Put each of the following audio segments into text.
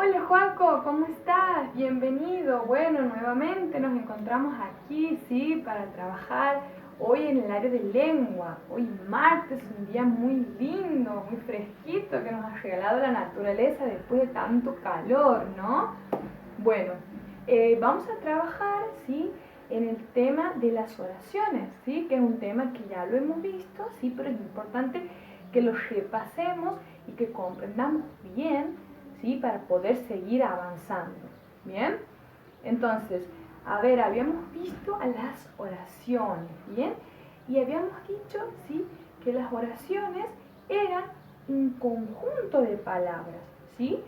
Hola Joaco, ¿cómo estás? Bienvenido. Bueno, nuevamente nos encontramos aquí, sí, para trabajar hoy en el área de lengua. Hoy martes, un día muy lindo, muy fresquito que nos ha regalado la naturaleza después de tanto calor, ¿no? Bueno, vamos a trabajar, sí, en el tema de las oraciones, sí, que es un tema que ya lo hemos visto, sí, pero es importante que lo repasemos y que comprendamos bien, ¿sí? Para poder seguir avanzando. ¿Bien? Entonces, a ver, habíamos visto a las oraciones, ¿bien? Y habíamos dicho, ¿sí? Que las oraciones eran un conjunto de palabras, ¿sí?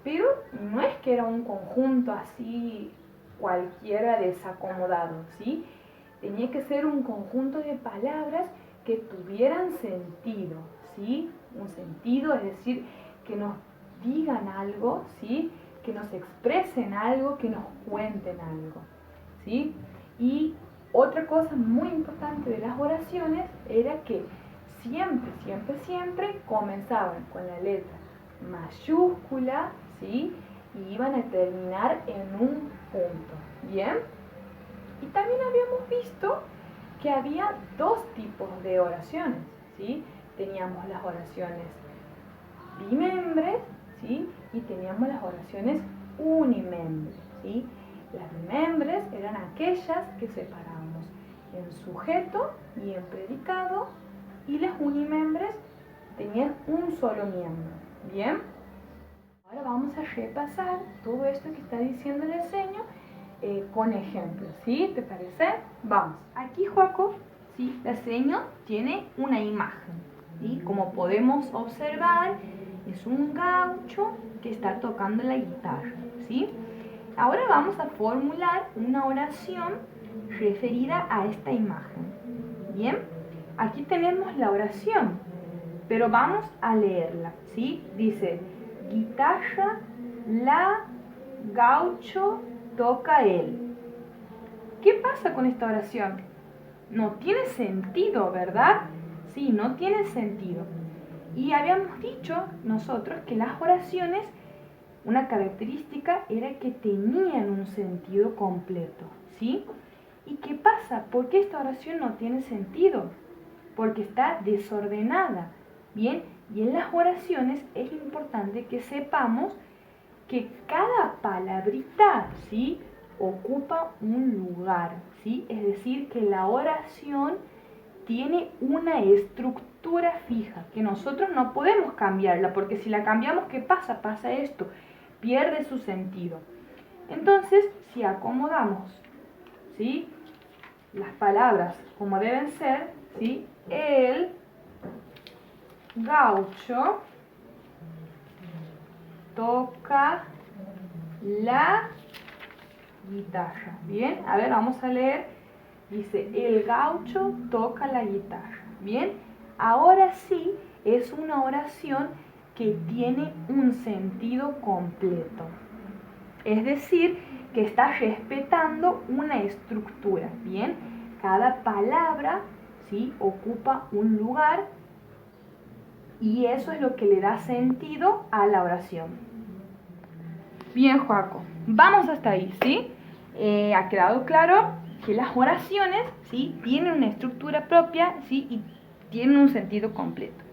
Pero no es que era un conjunto así cualquiera desacomodado, ¿sí? Tenía que ser un conjunto de palabras que tuvieran sentido, ¿sí? Un sentido, es decir, que nos digan algo, ¿sí? Que nos expresen algo, que nos cuenten algo, ¿sí? Y otra cosa muy importante de las oraciones era que siempre comenzaban con la letra mayúscula, ¿sí? Y iban a terminar en un punto, ¿bien? Y también habíamos visto que había dos tipos de oraciones, ¿sí? Teníamos las oraciones bimembres, ¿sí? Y teníamos las oraciones unimembres, ¿sí? Las bimembres eran aquellas que separábamos en sujeto y en predicado, y las unimembres tenían un solo miembro, ¿bien? Ahora vamos a repasar todo esto que está diciendo el seño con ejemplos, ¿sí? ¿Te parece? Vamos. Aquí, Joaco, ¿sí? La seño tiene una imagen, ¿sí? Como podemos observar, es un gaucho que está tocando la guitarra, ¿sí? Ahora vamos a formular una oración referida a esta imagen. Bien, aquí tenemos la oración, pero vamos a leerla, ¿sí? Dice, guitarra, la, gaucho, toca él. ¿Qué pasa con esta oración? No tiene sentido, ¿verdad? Sí, no tiene sentido. Y habíamos dicho nosotros que las oraciones, una característica era que tenían un sentido completo, ¿sí? ¿Y qué pasa? ¿Por qué esta oración no tiene sentido? Porque está desordenada, ¿bien? Y en las oraciones es importante que sepamos que cada palabrita, ¿sí? Ocupa un lugar, ¿sí? Es decir, que la oración tiene una estructura fija, que nosotros no podemos cambiarla, porque si la cambiamos, ¿qué pasa? Pasa esto, pierde su sentido. Entonces, si acomodamos, ¿sí? Las palabras como deben ser, ¿sí? El gaucho toca la guitarra. Bien, a ver, vamos a leer. Dice, el gaucho toca la guitarra. Bien, ahora sí es una oración que tiene un sentido completo. Es decir, que está respetando una estructura. Bien, cada palabra, ¿sí? Ocupa un lugar y eso es lo que le da sentido a la oración. Bien, Joaco, vamos hasta ahí, ¿sí? Ha quedado claro que las oraciones, ¿sí? Tienen una estructura propia, ¿sí? Y tienen un sentido completo.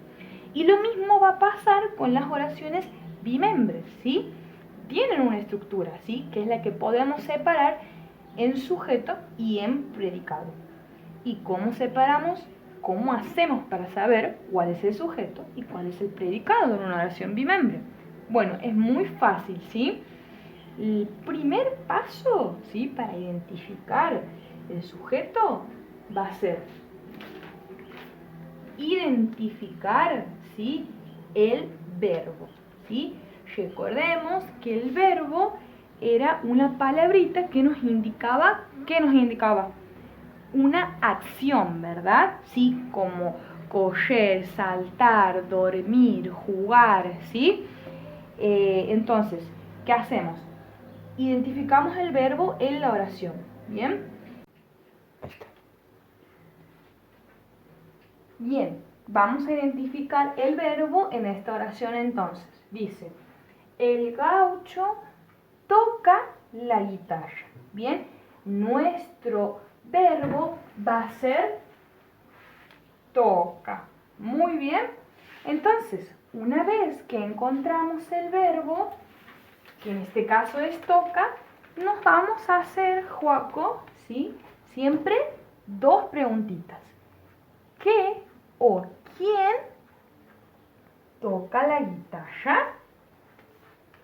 Y lo mismo va a pasar con las oraciones bimembres, ¿sí? Tienen una estructura, ¿sí? Que es la que podemos separar en sujeto y en predicado. ¿Y cómo separamos? ¿Cómo hacemos para saber cuál es el sujeto y cuál es el predicado en una oración bimembre? Bueno, es muy fácil, ¿sí? El primer paso, ¿sí? Para identificar el sujeto va a ser identificar, ¿sí? El verbo, ¿sí? Recordemos que el verbo era una palabrita que nos indicaba, ¿qué nos indicaba? Una acción, ¿verdad? Sí, como correr, saltar, dormir, jugar, ¿sí? Entonces, ¿qué hacemos? Identificamos el verbo en la oración, ¿bien? Bien, vamos a identificar el verbo en esta oración entonces. Dice, el gaucho toca la guitarra. Bien, nuestro verbo va a ser toca. Muy bien. Entonces, una vez que encontramos el verbo, que en este caso es toca, nos vamos a hacer, Joaco, ¿sí? Siempre dos preguntitas. ¿Qué o quién toca la guitarra?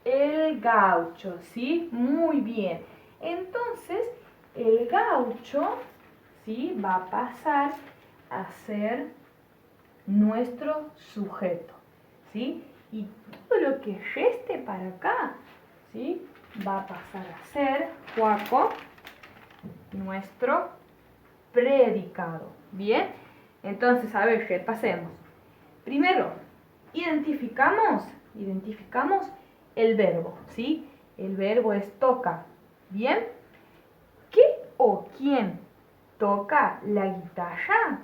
El gaucho, ¿sí? Muy bien. Entonces, el gaucho, ¿sí? Va a pasar a ser nuestro sujeto, ¿sí? Y todo lo que reste para acá, ¿sí? Va a pasar a ser, Joaco, nuestro predicado. ¿Bien? Entonces, a ver, repasemos. Primero, identificamos el verbo, ¿sí? El verbo es toca. ¿Bien? ¿Qué o quién toca la guitarra?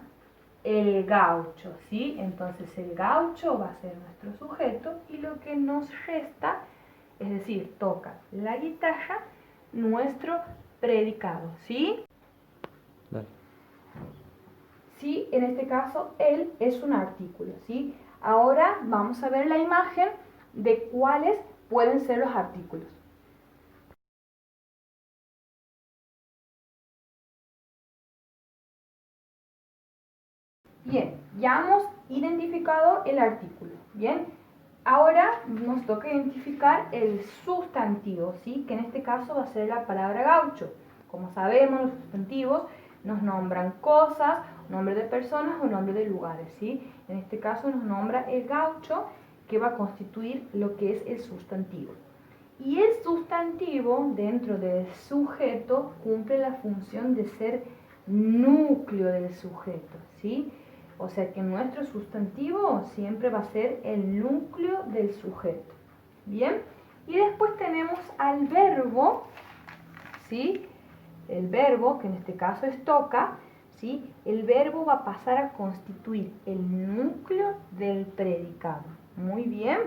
El gaucho, ¿sí? Entonces el gaucho va a ser nuestro sujeto y lo que nos resta, es decir, toca la guitarra, nuestro predicado, ¿sí? Dale. Sí, en este caso, él es un artículo, ¿sí? Ahora vamos a ver la imagen de cuáles pueden ser los artículos. Bien, ya hemos identificado el artículo, ¿bien? Ahora nos toca identificar el sustantivo, ¿sí? Que en este caso va a ser la palabra gaucho. Como sabemos, los sustantivos nos nombran cosas, nombres de personas o nombres de lugares, ¿sí? En este caso nos nombra el gaucho, que va a constituir lo que es el sustantivo. Y el sustantivo, dentro del sujeto, cumple la función de ser núcleo del sujeto, ¿sí? O sea que nuestro sustantivo siempre va a ser el núcleo del sujeto. ¿Bien? Y después tenemos al verbo, ¿sí? El verbo, que en este caso es toca, ¿sí? El verbo va a pasar a constituir el núcleo del predicado. Muy bien.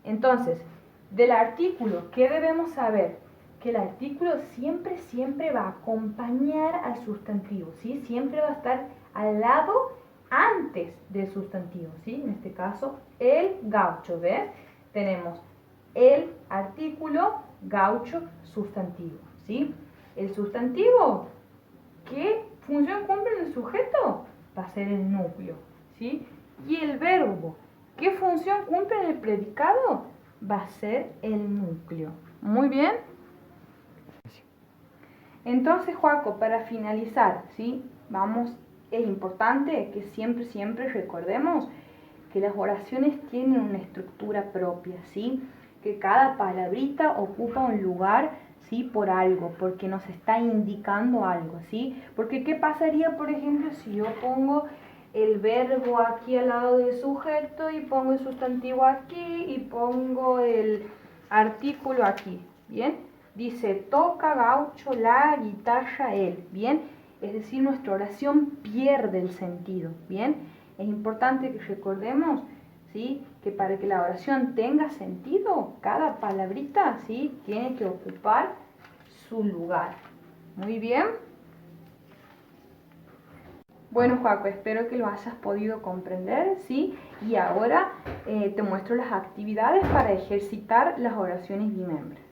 Entonces, del artículo, ¿qué debemos saber? Que el artículo siempre va a acompañar al sustantivo, ¿sí? Siempre va a estar al lado antes del sustantivo, ¿sí? En este caso, el gaucho, ¿ves? Tenemos el artículo, gaucho, sustantivo, ¿sí? El sustantivo, ¿qué función cumple en el sujeto? Va a ser el núcleo, ¿sí? Y el verbo, ¿qué función cumple en el predicado? Va a ser el núcleo. Muy bien. Entonces, Joaco, para finalizar, ¿sí? Es importante que siempre recordemos que las oraciones tienen una estructura propia, ¿sí? Que cada palabrita ocupa un lugar, ¿sí? Por algo, porque nos está indicando algo, ¿sí? Porque ¿qué pasaría, por ejemplo, si yo pongo el verbo aquí al lado del sujeto y pongo el sustantivo aquí y pongo el artículo aquí? ¿Bien? Dice, toca gaucho la guitarra él, ¿bien? Es decir, nuestra oración pierde el sentido, ¿bien? Es importante que recordemos, ¿sí? Que para que la oración tenga sentido, cada palabrita, ¿sí? Tiene que ocupar su lugar. Muy bien. Bueno, Joaco, espero que lo hayas podido comprender, ¿sí? Y ahora te muestro las actividades para ejercitar las oraciones bimembres.